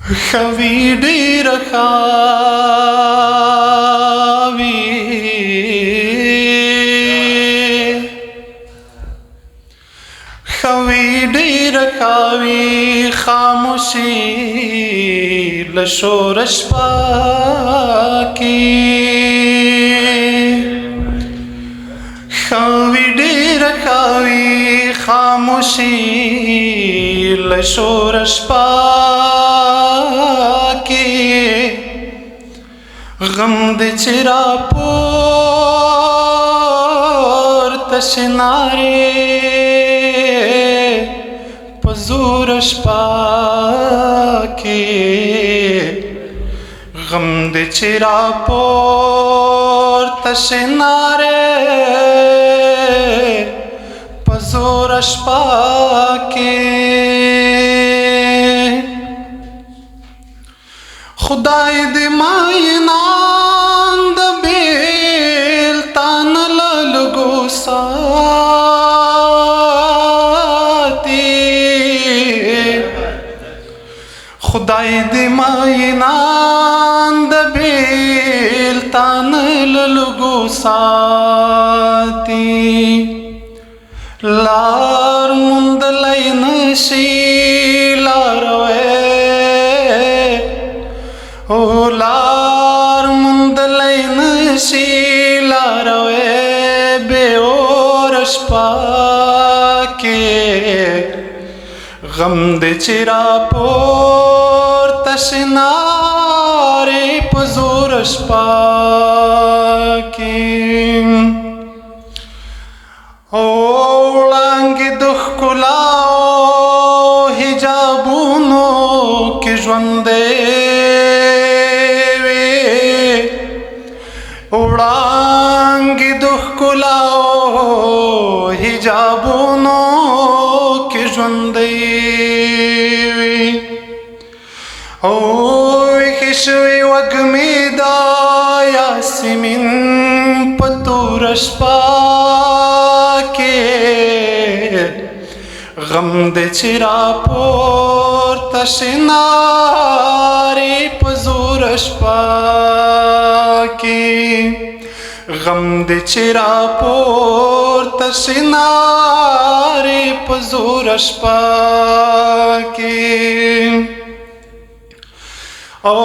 خوي ډېر خاوي خوي ډېر خاوي خاموشي له شوره شپه کې خوي ډېر خاوي خاموشي له شوره شپه غم دې چې راپورته شي نارې په زوره شپه کې غم دې چې راپورته شي نارې په زوره شپه کې خدای دې ماینان د بیلتان له لږو ساتي خدای دې ماینان د بیلتان له لږو ساتي لار موندلی نشي لار موندلی نشي لاروی بې اوره شپه کې غم دې چې راپورته شي نارې په زوره شپه کې وړانګې د ښکلاو حجابونو کې ژوندی وړانګې د ښکلاو حجابونو کې ژوندی وي او ایښې شوې وږمې د یاسمین په توره شپه کې غم دې چې راپورته شي نارې په زوره شپه کې غم دې چې راپورته شي نارې په زوره شپه کې او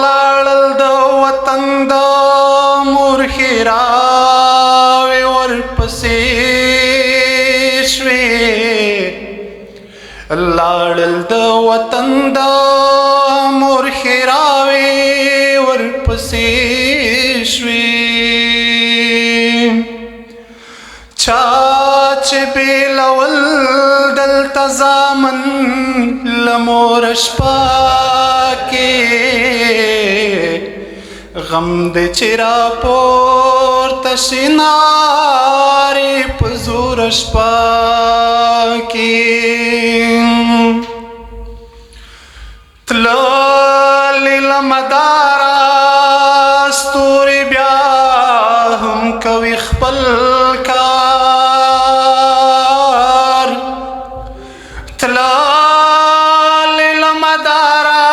لاړل د وطن د مور ښېراوې ورپسې شوې لاړل د وطن د مور ښېراوې ورپسې شوې چا چې بېلول دلته زامن له موره شپه کې غم دې چې راپورته شي نارې په زوره شپه کې تللې له مداره ستوري بیا هم کوي خپل کار تللې له مداره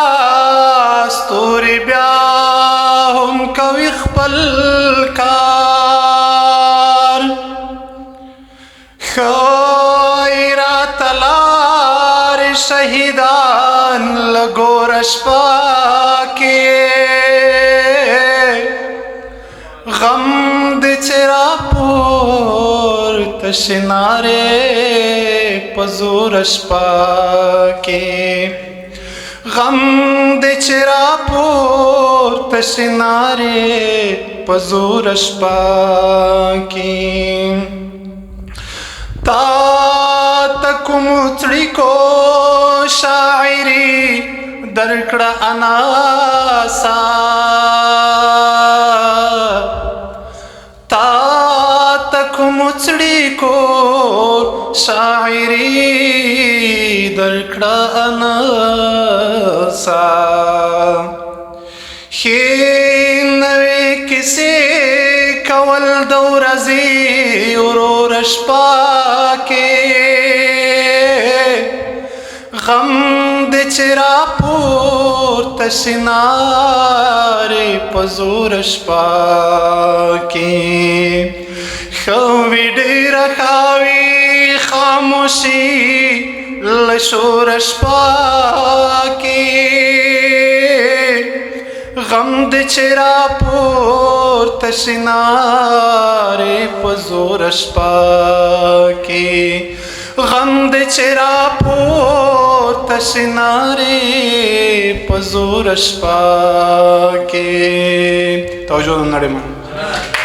ستوري بیا هم کوي خپل کار ښایي راته لارې شهیدان له ګوره شپه کې غم دې چې راپورته شي نارې په زوره شپه کې غم دې چې راپورته شي نارې په زوره شپه کې تا ته کوم څړیکو شاعري درکړه اناسا تا ته کوم څړیکو شاعري درکړه اناسا ښې نوې کیسې کول د ورځې وروره شپه کې غم دې چرا پورته سینارې په زور شپه کې ښه وي ډېره ښه وي خاموشي له شوره شپه کې غم دې چې راپورته شي نارې په زوره شپه کې غم دې چې راپورته شي نارې په زوره شپه کې توجه نړۍ